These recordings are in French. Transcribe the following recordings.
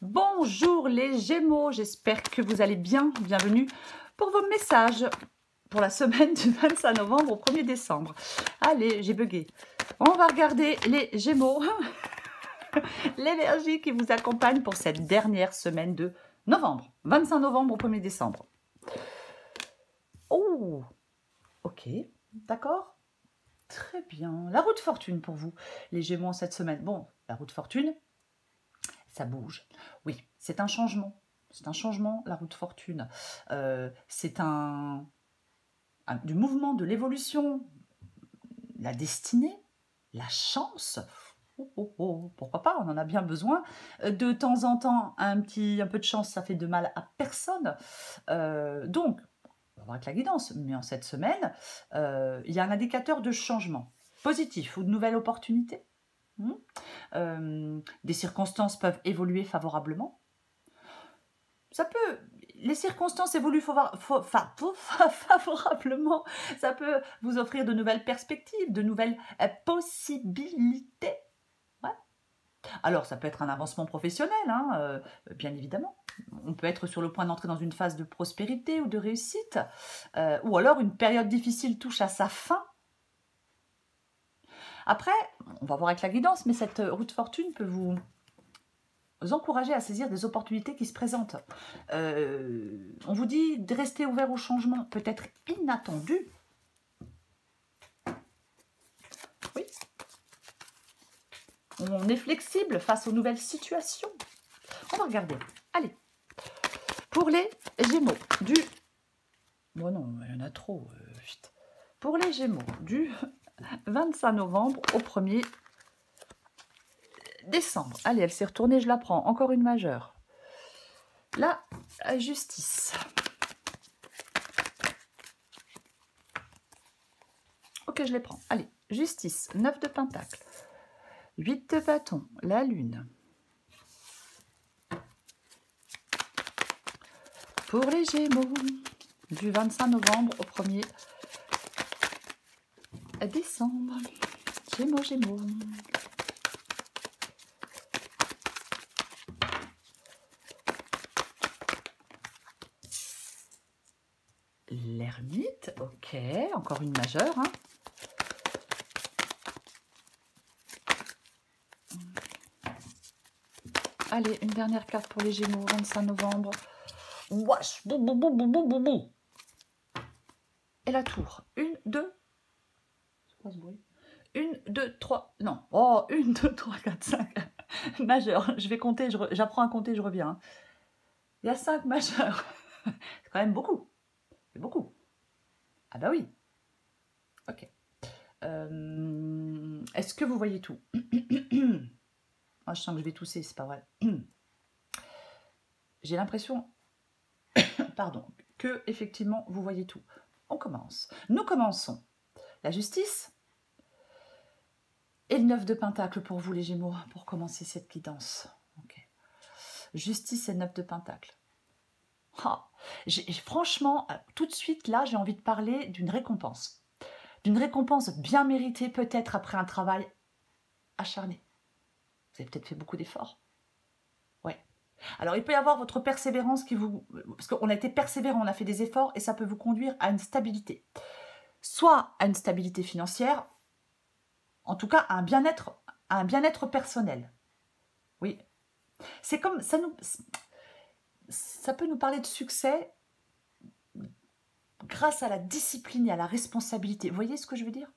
Bonjour les Gémeaux, j'espère que vous allez bien. Bienvenue pour vos messages pour la semaine du 25 novembre au 1er décembre. Allez, j'ai bugué. On va regarder les Gémeaux, l'énergie qui vous accompagne pour cette dernière semaine de novembre. 25 novembre au 1er décembre. Oh, ok, d'accord. Très bien. La roue de fortune pour vous, les Gémeaux, cette semaine. Bon, la roue de fortune, ça bouge. Oui, c'est un changement. C'est un changement, la roue de fortune. C'est du mouvement, de l'évolution, la destinée, la chance. Oh, oh, oh, pourquoi pas, on en a bien besoin. De temps en temps, un peu de chance, ça fait de mal à personne. Donc, on va voir avec la guidance, mais en cette semaine, il y a un indicateur de changement positif ou de nouvelles opportunités. Des circonstances peuvent évoluer favorablement. Les circonstances évoluent favorablement. Ça peut vous offrir de nouvelles perspectives, de nouvelles possibilités. Ouais. Alors, ça peut être un avancement professionnel, bien évidemment. On peut être sur le point d'entrer dans une phase de prospérité ou de réussite. Ou alors, une période difficile touche à sa fin. Après, on va voir avec la guidance, mais cette roue de fortune peut vous encourager à saisir des opportunités qui se présentent. On vous dit de rester ouvert au changement, peut-être inattendu. Oui. On est flexible face aux nouvelles situations. On va regarder. Allez. Pour les Gémeaux du... Bon non, il y en a trop. Vite. Pour les Gémeaux du 25 novembre au 1er décembre. Allez, elle s'est retournée, je la prends. Encore une majeure. La justice. Ok, je les prends. Allez, justice, 9 de pentacle, 8 de bâton, la lune. Pour les Gémeaux, du 25 novembre au 1er décembre. Gémeaux, Gémeaux. L'ermite, ok, encore une majeure. Allez, une dernière carte pour les Gémeaux, 25 novembre. Wesh, bou, bou, bou, bou, bou, bou, bou. Et la tour. 1, 2. C'est quoi ce bruit? 1, 2, 3. Non. Oh, 1, 2, 3, 4, 5. Majeur. Je vais compter, j'apprends à compter, je reviens. Il y a 5 majeurs. C'est quand même beaucoup. C'est beaucoup. Ah bah oui. Ok. Est-ce que vous voyez tout? Moi, je sens que je vais tousser, c'est pas vrai. J'ai l'impression, pardon, que effectivement vous voyez tout. On commence. Nous commençons. La justice et le 9 de pentacle pour vous les Gémeaux, pour commencer cette guidance. Okay. Justice et le 9 de pentacle. Ah, franchement, tout de suite, là, j'ai envie de parler d'une récompense. D'une récompense bien méritée, peut-être après un travail acharné. Vous avez peut-être fait beaucoup d'efforts. Ouais. Alors, il peut y avoir votre persévérance qui vous... Parce qu'on a été persévérant, on a fait des efforts et ça peut vous conduire à une stabilité. Soit à une stabilité financière, en tout cas à un bien-être personnel. Oui. C'est comme... Ça peut nous parler de succès grâce à la discipline et à la responsabilité. Vous voyez ce que je veux dire?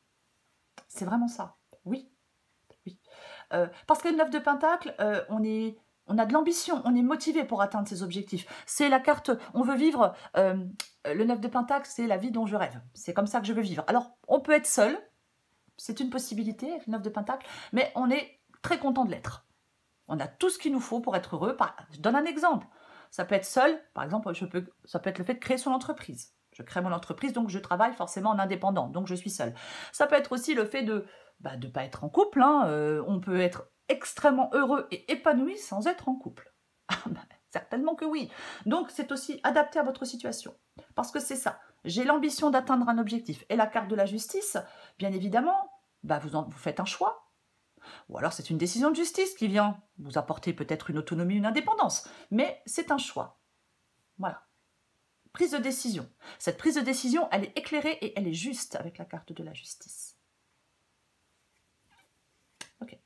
C'est vraiment ça. Oui. Oui. Parce que le 9 de pentacle, on a de l'ambition, on est motivé pour atteindre ses objectifs. C'est la carte, on veut vivre, le 9 de pentacle, c'est la vie dont je rêve. C'est comme ça que je veux vivre. Alors, on peut être seul, c'est une possibilité, le 9 de pentacle, mais on est très content de l'être. On a tout ce qu'il nous faut pour être heureux. Je donne un exemple. Ça peut être seul, par exemple, ça peut être le fait de créer son entreprise. Je crée mon entreprise, donc je travaille forcément en indépendant, donc je suis seule. Ça peut être aussi le fait de ne pas être en couple. On peut être extrêmement heureux et épanoui sans être en couple. Certainement que oui. Donc, c'est aussi adapté à votre situation. Parce que c'est ça. J'ai l'ambition d'atteindre un objectif. Et la carte de la justice, bien évidemment, vous faites un choix. Ou alors c'est une décision de justice qui vient vous apporter peut-être une autonomie, une indépendance. Mais c'est un choix. Voilà. Prise de décision. Cette prise de décision, elle est éclairée et elle est juste avec la carte de la justice. Ok.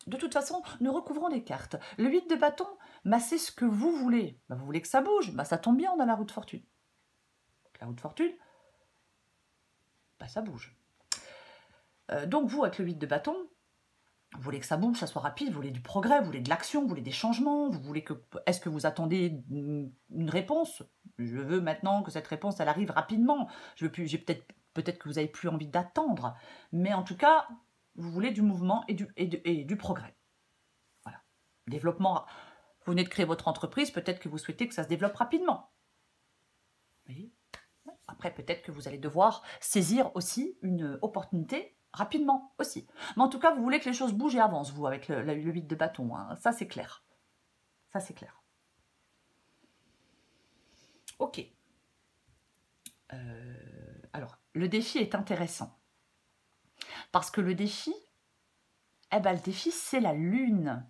De toute façon, nous recouvrons les cartes. Le 8 de bâton, bah, c'est ce que vous voulez. Bah, vous voulez que ça bouge, bah, ça tombe bien, on a la roue de fortune. La roue de fortune, bah, ça bouge. Donc vous, avec le 8 de bâton, vous voulez que ça bouge, que ça soit rapide, vous voulez du progrès, vous voulez de l'action, vous voulez des changements, vous voulez que... Est-ce que vous attendez une réponse? Je veux maintenant que cette réponse, elle arrive rapidement. Je veux plus, j'ai peut-être que vous n'avez plus envie d'attendre. Mais en tout cas, vous voulez du mouvement et du progrès. Voilà. Développement. Vous venez de créer votre entreprise, peut-être que vous souhaitez que ça se développe rapidement. Vous voyez? Après, peut-être que vous allez devoir saisir aussi une opportunité rapidement aussi. Mais en tout cas, vous voulez que les choses bougent et avancent, vous, avec le 8 de bâton. Hein. Ça, c'est clair. Ça, c'est clair. Ok. Alors, le défi est intéressant. Parce que le défi, le défi, c'est la lune.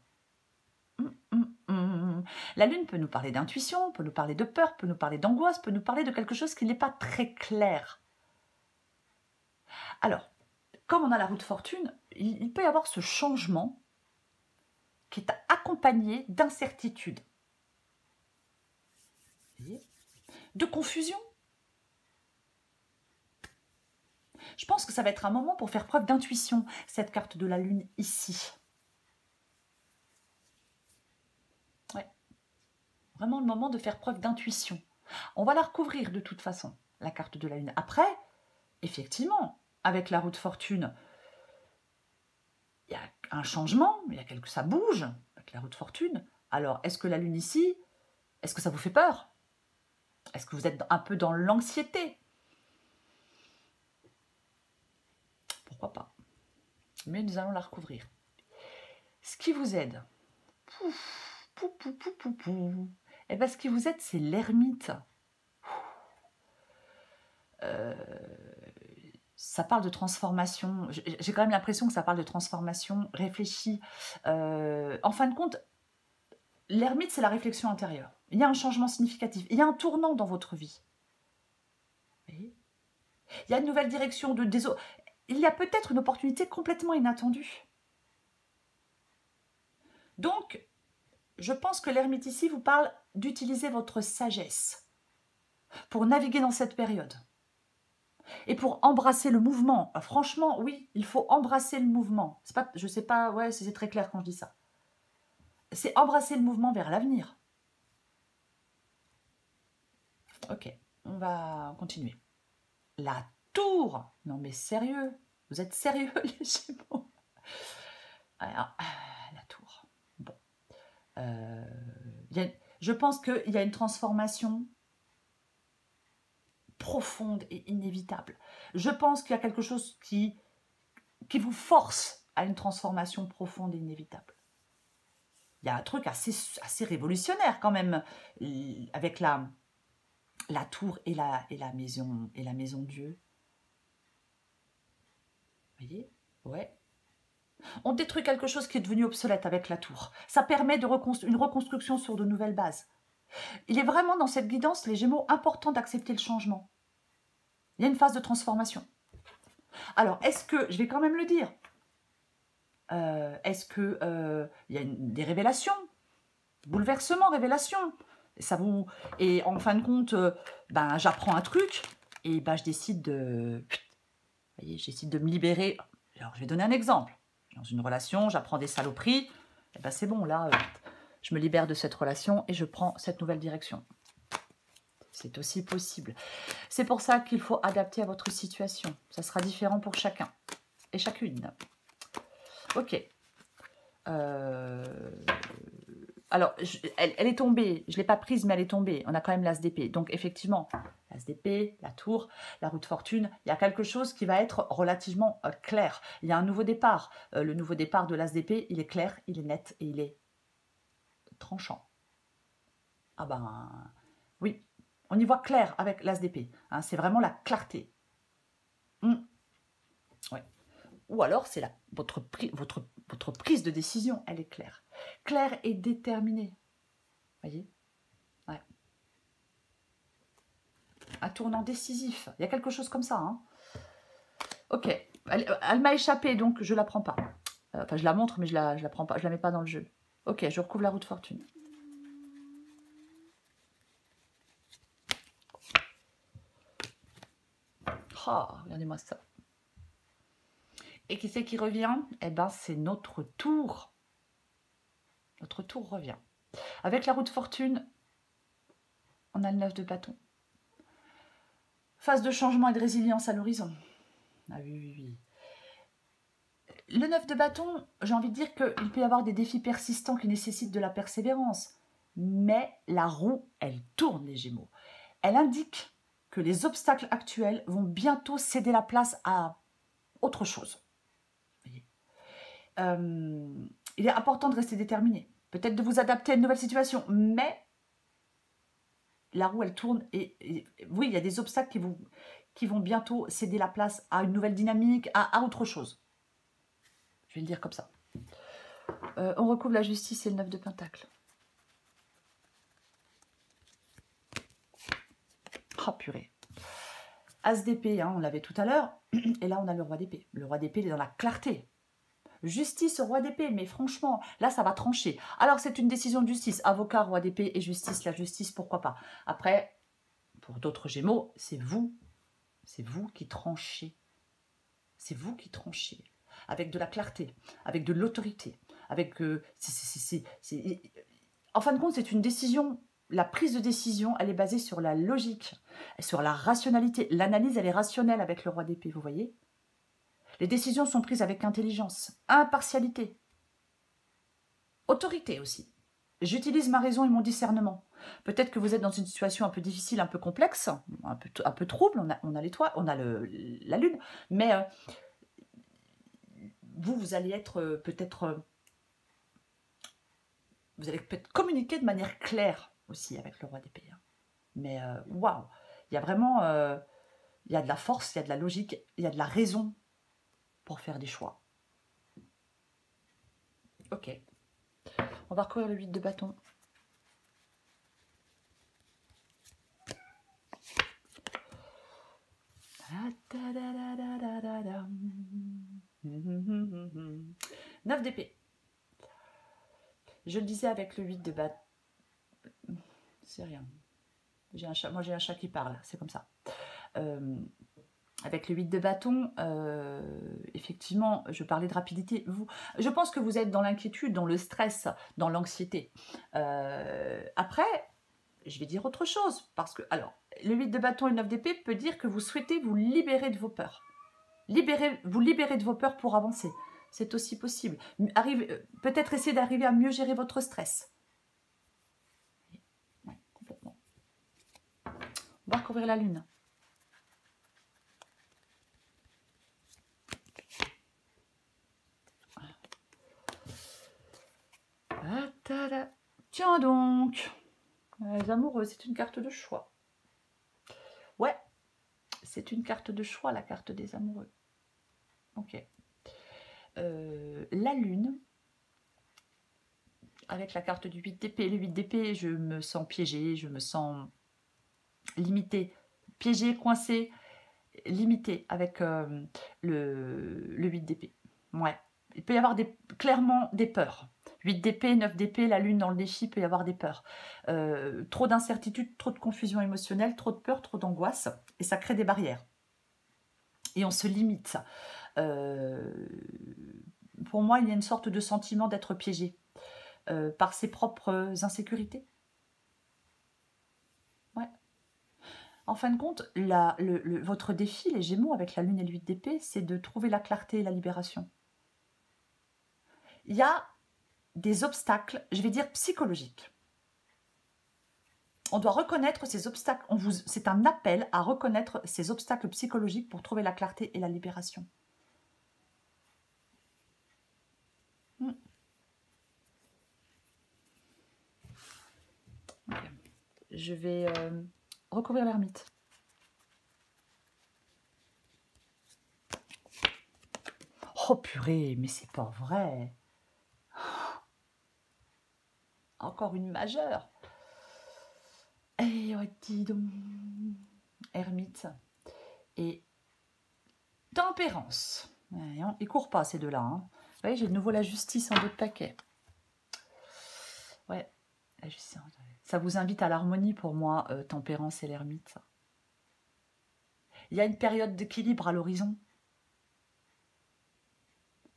La lune peut nous parler d'intuition, peut nous parler de peur, peut nous parler d'angoisse, peut nous parler de quelque chose qui n'est pas très clair. Alors, comme on a la roue de fortune, il peut y avoir ce changement qui est accompagné d'incertitude, de confusion. Je pense que ça va être un moment pour faire preuve d'intuition, cette carte de la lune ici. Ouais. Vraiment le moment de faire preuve d'intuition. On va la recouvrir de toute façon, la carte de la lune. Après, effectivement, avec la roue de fortune, il y a un changement, ça bouge avec la roue de fortune. Alors, est-ce que la lune ici, est-ce que ça vous fait peur? Est-ce que vous êtes un peu dans l'anxiété? Pourquoi pas? Mais nous allons la recouvrir. Ce qui vous aide, eh bien, ce qui vous aide, c'est l'ermite. Ça parle de transformation. J'ai quand même l'impression que ça parle de transformation réfléchie. En fin de compte, l'ermite, c'est la réflexion intérieure. Il y a un changement significatif. Il y a un tournant dans votre vie. Vous voyez? Il y a une nouvelle direction. Il y a peut-être une opportunité complètement inattendue. Donc, je pense que l'ermite ici vous parle d'utiliser votre sagesse pour naviguer dans cette période. Et pour embrasser le mouvement. Franchement, oui, il faut embrasser le mouvement. Je ne sais pas ouais, si c'est très clair quand je dis ça. C'est embrasser le mouvement vers l'avenir. Ok, on va continuer. La tour. Non mais sérieux, vous êtes sérieux les Gémeaux? Alors, la tour. Bon. Je pense qu'il y a une transformation profonde et inévitable. Je pense qu'il y a quelque chose qui vous force à une transformation profonde et inévitable. Il y a un truc assez révolutionnaire quand même avec la tour et la maison Dieu. Vous voyez? Ouais. On détruit quelque chose qui est devenu obsolète avec la tour. Ça permet une reconstruction sur de nouvelles bases. Il est vraiment dans cette guidance, les Gémeaux, important d'accepter le changement. Il y a une phase de transformation. Alors, est-ce que, je vais quand même le dire, est-ce que il y a des révélations, bouleversements, révélations, et en fin de compte, j'apprends un truc et je décide de, j'décide de me libérer. Alors, je vais donner un exemple. Dans une relation, j'apprends des saloperies, et c'est bon, là, je me libère de cette relation et je prends cette nouvelle direction. C'est aussi possible. C'est pour ça qu'il faut adapter à votre situation. Ça sera différent pour chacun et chacune. Ok. Alors, elle est tombée. Je ne l'ai pas prise, mais elle est tombée. On a quand même l'as d'épée. Donc, effectivement, l'as d'épée, la tour, la roue de fortune, il y a quelque chose qui va être relativement clair. Il y a un nouveau départ. Le nouveau départ de l'as d'épée, il est clair, il est net et il est tranchant. Ah ben, oui. On y voit clair avec l'as d'épée. Hein, c'est vraiment la clarté. Ouais. Ou alors, c'est votre votre prise de décision, elle est claire. Claire et déterminée. Voyez? Ouais. Un tournant décisif. Il y a quelque chose comme ça. Hein. Ok. Elle m'a échappé, donc je la prends pas. Enfin, je la montre, mais je la prends pas. Je la mets pas dans le jeu. Ok, je recouvre la roue de fortune. Oh, regardez-moi ça. Et qui c'est qui revient? Eh ben, c'est notre tour. Notre tour revient. Avec la roue de fortune, on a le 9 de bâton. Phase de changement et de résilience à l'horizon. Ah oui, oui, oui. Le 9 de bâton, j'ai envie de dire qu'il peut y avoir des défis persistants qui nécessitent de la persévérance. Mais la roue, elle tourne, les Gémeaux. Elle indique que les obstacles actuels vont bientôt céder la place à autre chose. Il est important de rester déterminé. Peut-être de vous adapter à une nouvelle situation, mais la roue, elle tourne. Et oui, il y a des obstacles qui vont bientôt céder la place à une nouvelle dynamique, à autre chose. Je vais le dire comme ça. On recouvre la justice et le 9 de Pentacle. Oh purée. As d'épée, hein, on l'avait tout à l'heure. Et là, on a le roi d'épée. Le roi d'épée, il est dans la clarté. Justice, roi d'épée, mais franchement, là, ça va trancher. Alors, c'est une décision de justice. Avocat, roi d'épée et justice. La justice, pourquoi pas. Après, pour d'autres Gémeaux, c'est vous qui tranchez. C'est vous qui tranchez. Avec de la clarté, avec de l'autorité, avec... En fin de compte, c'est une décision... La prise de décision, elle est basée sur la logique, sur la rationalité. L'analyse, elle est rationnelle avec le roi d'épée, vous voyez ? Les décisions sont prises avec intelligence, impartialité, autorité aussi. J'utilise ma raison et mon discernement. Peut-être que vous êtes dans une situation un peu difficile, un peu complexe, un peu trouble, on a l'étoile, on a la lune, mais vous allez être peut-être... vous allez peut-être communiquer de manière claire aussi avec le roi d'épée. Hein. Mais waouh, il y a vraiment... il y a de la force, il y a de la logique, il y a de la raison pour faire des choix. Ok. On va recouvrir le 8 de bâton. Neuf d'épée. Je le disais avec le 8 de bâton. C'est rien. J'ai un chat. Moi, j'ai un chat qui parle. C'est comme ça. Avec le 8 de bâton, effectivement, je parlais de rapidité. Je pense que vous êtes dans l'inquiétude, dans le stress, dans l'anxiété. Après, je vais dire autre chose. Parce que, alors, le 8 de bâton et le 9 d'épée peut dire que vous souhaitez vous libérer de vos peurs. Vous libérer de vos peurs pour avancer. C'est aussi possible. Peut-être essayer d'arriver à mieux gérer votre stress. Ouais, complètement. On va recouvrir la lune. Tiens donc, les amoureux, c'est une carte de choix. Ouais, c'est une carte de choix, la carte des amoureux. Ok. La lune, avec la carte du 8 d'épée. Le 8 d'épée, je me sens piégée, je me sens limitée. Piégée, coincée, limitée avec le 8 d'épée. Ouais. Il peut y avoir clairement des peurs. 8 d'épée, 9 d'épée, la lune dans le défi, peut y avoir des peurs. Trop d'incertitude, trop de confusion émotionnelle, trop de peur, trop d'angoisse. Et ça crée des barrières. Et on se limite. Pour moi, il y a une sorte de sentiment d'être piégé par ses propres insécurités. Ouais. En fin de compte, votre défi, les Gémeaux, avec la lune et le 8 d'épée, c'est de trouver la clarté et la libération. Il y a des obstacles, je vais dire psychologiques. On doit reconnaître ces obstacles. C'est un appel à reconnaître ces obstacles psychologiques pour trouver la clarté et la libération. Okay. Je vais recouvrir l'ermite. Oh purée, mais c'est pas vrai. Encore une majeure. Et dis donc. Ermite et tempérance. Voyons, ils courent pas ces deux-là. Hein. Vous voyez, j'ai de nouveau la justice en d'autres paquets. Ouais, la justice. Ça vous invite à l'harmonie pour moi, tempérance et l'ermite. Il y a une période d'équilibre à l'horizon.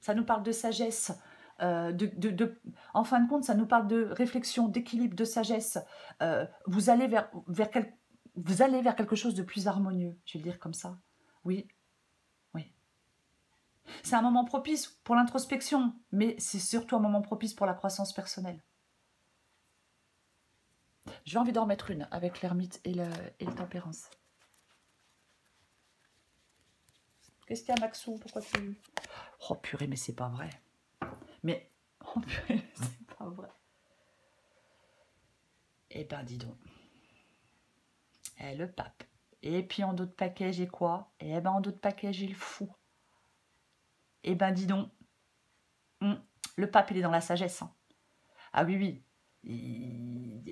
Ça nous parle de sagesse. En fin de compte, ça nous parle de réflexion, d'équilibre, de sagesse. Vous allez vers quelque chose de plus harmonieux, je vais le dire comme ça. Oui, oui. C'est un moment propice pour l'introspection, mais c'est surtout un moment propice pour la croissance personnelle. J'ai envie d'en remettre une avec l'ermite et la tempérance. Qu'est-ce qu'il y a, Maxou? Pourquoi tu... Oh purée, mais c'est pas vrai. Mais... Oh purée, c'est pas vrai. Eh ben, dis donc. Le pape. Et puis en d'autres paquets, j'ai quoi? Eh ben, en d'autres paquets, j'ai le fou. Eh ben, dis donc. Le pape, il est dans la sagesse. Hein. Ah oui, oui.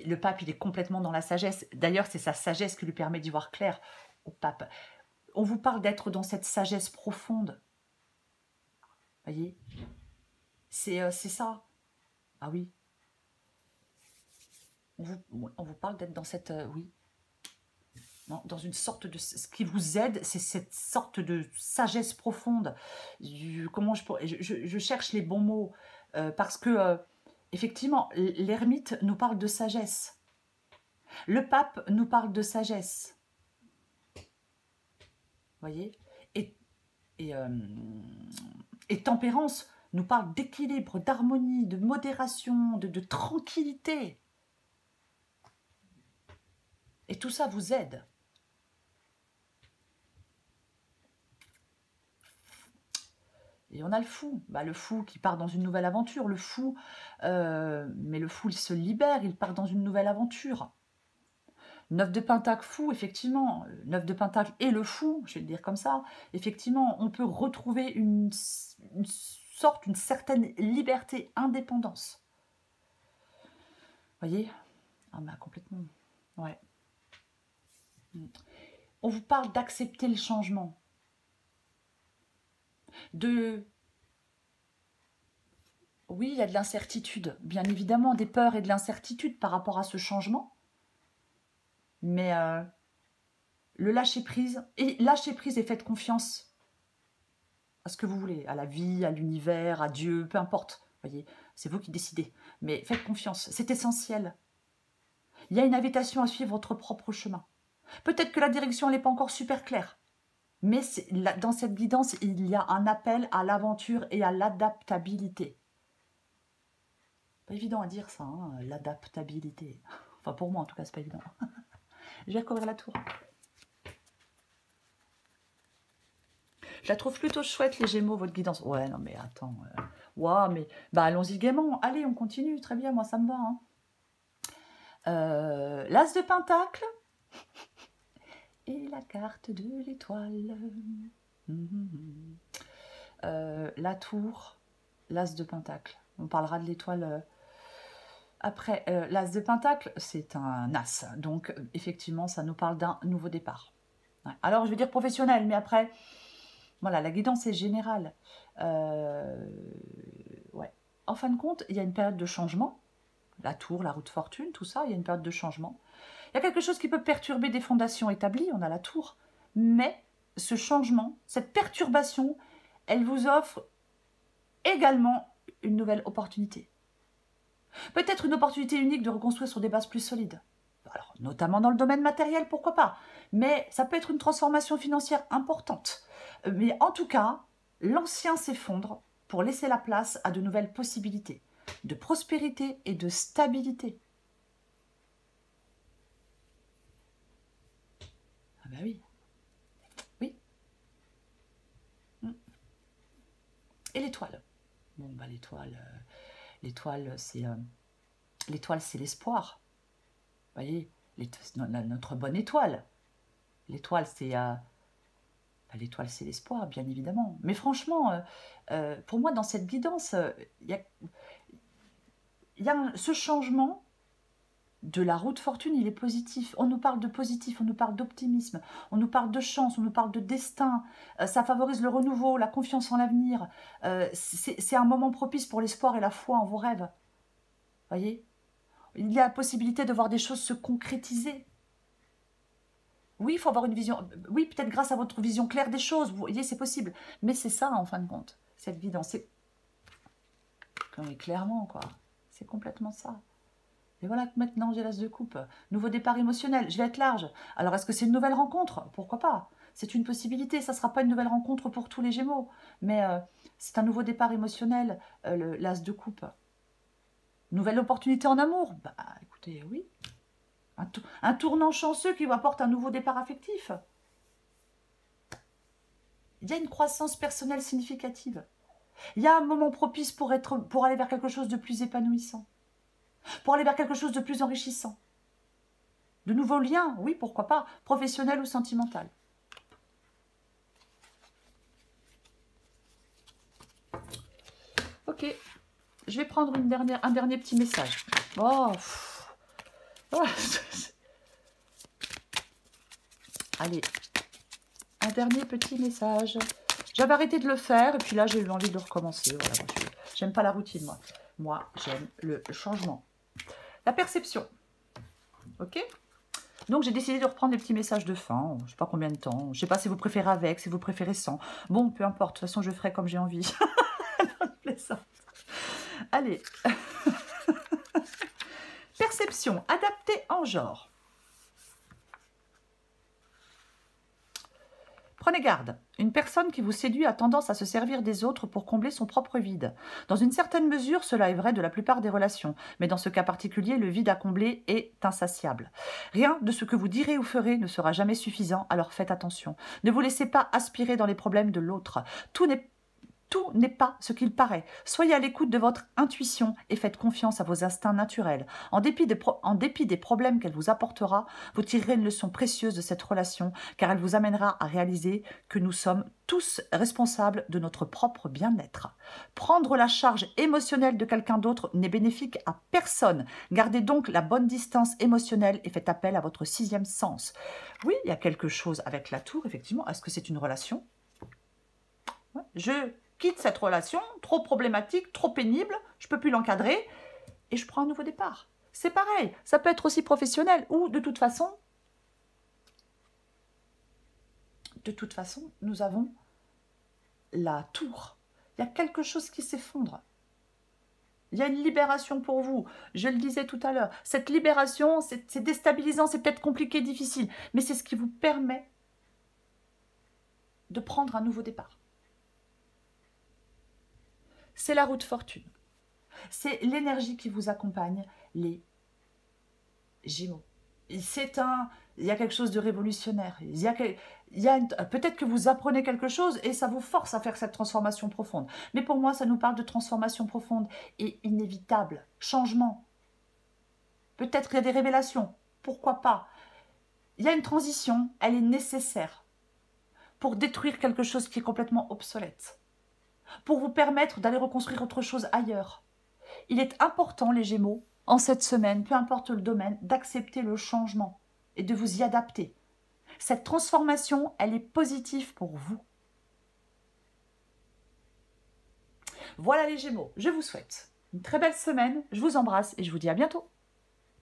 Le pape, il est complètement dans la sagesse. D'ailleurs, c'est sa sagesse qui lui permet d'y voir clair au pape. On vous parle d'être dans cette sagesse profonde. Voyez, c'est ça. Ah oui. On vous parle d'être dans cette... oui. Non, dans une sorte de... Ce qui vous aide, c'est cette sorte de sagesse profonde. Je cherche les bons mots. Parce que, effectivement, l'ermite nous parle de sagesse. Le pape nous parle de sagesse. Voyez, et tempérance nous parle d'équilibre, d'harmonie, de modération, de tranquillité. Et tout ça vous aide. Et on a le fou. Le fou qui part dans une nouvelle aventure. Le fou, mais le fou, il se libère, il part dans une nouvelle aventure. 9 de Pentacle fou, effectivement. 9 de Pentacle et le fou, je vais le dire comme ça. Effectivement, on peut retrouver une certaine liberté, indépendance. Voyez? Ah bah complètement. Ouais. On vous parle d'accepter le changement. Oui, il y a de l'incertitude, bien évidemment, des peurs et de l'incertitude par rapport à ce changement. Mais le lâcher-prise, et faites confiance à ce que vous voulez, à la vie, à l'univers, à Dieu, peu importe. Voyez, c'est vous qui décidez. Mais faites confiance, c'est essentiel. Il y a une invitation à suivre votre propre chemin. Peut-être que la direction n'est pas encore super claire. Mais dans cette guidance, il y a un appel à l'aventure et à l'adaptabilité. Pas évident à dire ça, hein, l'adaptabilité. Enfin, pour moi, en tout cas, c'est pas évident. Je vais recouvrir la tour. Je la trouve plutôt chouette, les Gémeaux, votre guidance. Ouais, non, mais attends. Ouais, mais... allons-y gaiement. Allez, on continue. Très bien, moi, ça me va. Hein. L'As de Pentacle. Et la carte de l'étoile. La tour. L'As de Pentacle. On parlera de l'étoile... Après, l'As de Pentacle, c'est un As. Donc, effectivement, ça nous parle d'un nouveau départ. Ouais. Alors, je vais dire professionnel, mais après, voilà, la guidance est générale. Ouais. En fin de compte, il y a une période de changement. La tour, la roue de fortune, tout ça, il y a une période de changement. Il y a quelque chose qui peut perturber des fondations établies, on a la tour. Mais ce changement, cette perturbation, elle vous offre également une nouvelle opportunité. Peut-être une opportunité unique de reconstruire sur des bases plus solides. Alors, notamment dans le domaine matériel, pourquoi pas. Mais ça peut être une transformation financière importante. Mais en tout cas, l'ancien s'effondre pour laisser la place à de nouvelles possibilités de prospérité et de stabilité. Ah bah oui. Oui. Et l'étoile. Bon, l'étoile, c'est l'espoir. Vous voyez, notre bonne étoile. L'étoile, c'est L'étoile, c'est l'espoir, bien évidemment. Mais franchement, pour moi, dans cette guidance, il y a ce changement de la roue de fortune, il est positif. On nous parle de positif, on nous parle d'optimisme, on nous parle de chance, on nous parle de destin. Ça favorise le renouveau, la confiance en l'avenir. C'est un moment propice pour l'espoir et la foi en vos rêves. Voyez, il y a la possibilité de voir des choses se concrétiser. Oui, il faut avoir une vision. Oui, peut-être grâce à votre vision claire des choses. Vous voyez, c'est possible. Mais c'est ça, en fin de compte, cette guidance. Oui, clairement, quoi. C'est complètement ça. Et voilà que maintenant j'ai l'as de coupe. Nouveau départ émotionnel, je vais être large. Alors est-ce que c'est une nouvelle rencontre? Pourquoi pas? C'est une possibilité, ça ne sera pas une nouvelle rencontre pour tous les Gémeaux. Mais c'est un nouveau départ émotionnel, l'as de coupe. Nouvelle opportunité en amour? Bah écoutez, oui. Un tournant chanceux qui vous apporte un nouveau départ affectif. Il y a une croissance personnelle significative. Il y a un moment propice pour aller vers quelque chose de plus épanouissant. Pour aller vers quelque chose de plus enrichissant. De nouveaux liens, oui, pourquoi pas, professionnel ou sentimental. Ok, je vais prendre un dernier petit message. Oh, allez, un dernier petit message. J'avais arrêté de le faire, et puis là, j'ai eu envie de recommencer. Voilà, j'aime pas la routine, moi. Moi, j'aime le changement. La perception. Ok? Donc, j'ai décidé de reprendre des petits messages de fin. Je ne sais pas combien de temps. Je ne sais pas si vous préférez avec, si vous préférez sans. Bon, peu importe. De toute façon, je ferai comme j'ai envie. Allez. Perception. Adaptée en genre. Prenez garde, une personne qui vous séduit a tendance à se servir des autres pour combler son propre vide. Dans une certaine mesure, cela est vrai de la plupart des relations, mais dans ce cas particulier, le vide à combler est insatiable. Rien de ce que vous direz ou ferez ne sera jamais suffisant, alors faites attention. Ne vous laissez pas aspirer dans les problèmes de l'autre. Tout n'est pas ce qu'il paraît. Soyez à l'écoute de votre intuition et faites confiance à vos instincts naturels. En dépit des problèmes qu'elle vous apportera, vous tirerez une leçon précieuse de cette relation, car elle vous amènera à réaliser que nous sommes tous responsables de notre propre bien-être. Prendre la charge émotionnelle de quelqu'un d'autre n'est bénéfique à personne. Gardez donc la bonne distance émotionnelle et faites appel à votre sixième sens. Oui, il y a quelque chose avec la tour, effectivement. Est-ce que c'est une relation? Je quitte cette relation, trop problématique, trop pénible, je ne peux plus l'encadrer, et je prends un nouveau départ. C'est pareil, ça peut être aussi professionnel, ou de toute façon, nous avons la tour. Il y a quelque chose qui s'effondre. Il y a une libération pour vous, je le disais tout à l'heure. Cette libération, c'est déstabilisant, c'est peut-être compliqué, difficile, mais c'est ce qui vous permet de prendre un nouveau départ. C'est la roue de fortune. C'est l'énergie qui vous accompagne, les Gémeaux. Il y a quelque chose de révolutionnaire. Peut-être que vous apprenez quelque chose et ça vous force à faire cette transformation profonde. Mais pour moi, ça nous parle de transformation profonde et inévitable. Changement. Peut-être qu'il y a des révélations. Pourquoi pas? Il y a une transition, elle est nécessaire pour détruire quelque chose qui est complètement obsolète. Pour vous permettre d'aller reconstruire autre chose ailleurs. Il est important, les Gémeaux, en cette semaine, peu importe le domaine, d'accepter le changement et de vous y adapter. Cette transformation, elle est positive pour vous. Voilà les Gémeaux, je vous souhaite une très belle semaine, je vous embrasse et je vous dis à bientôt.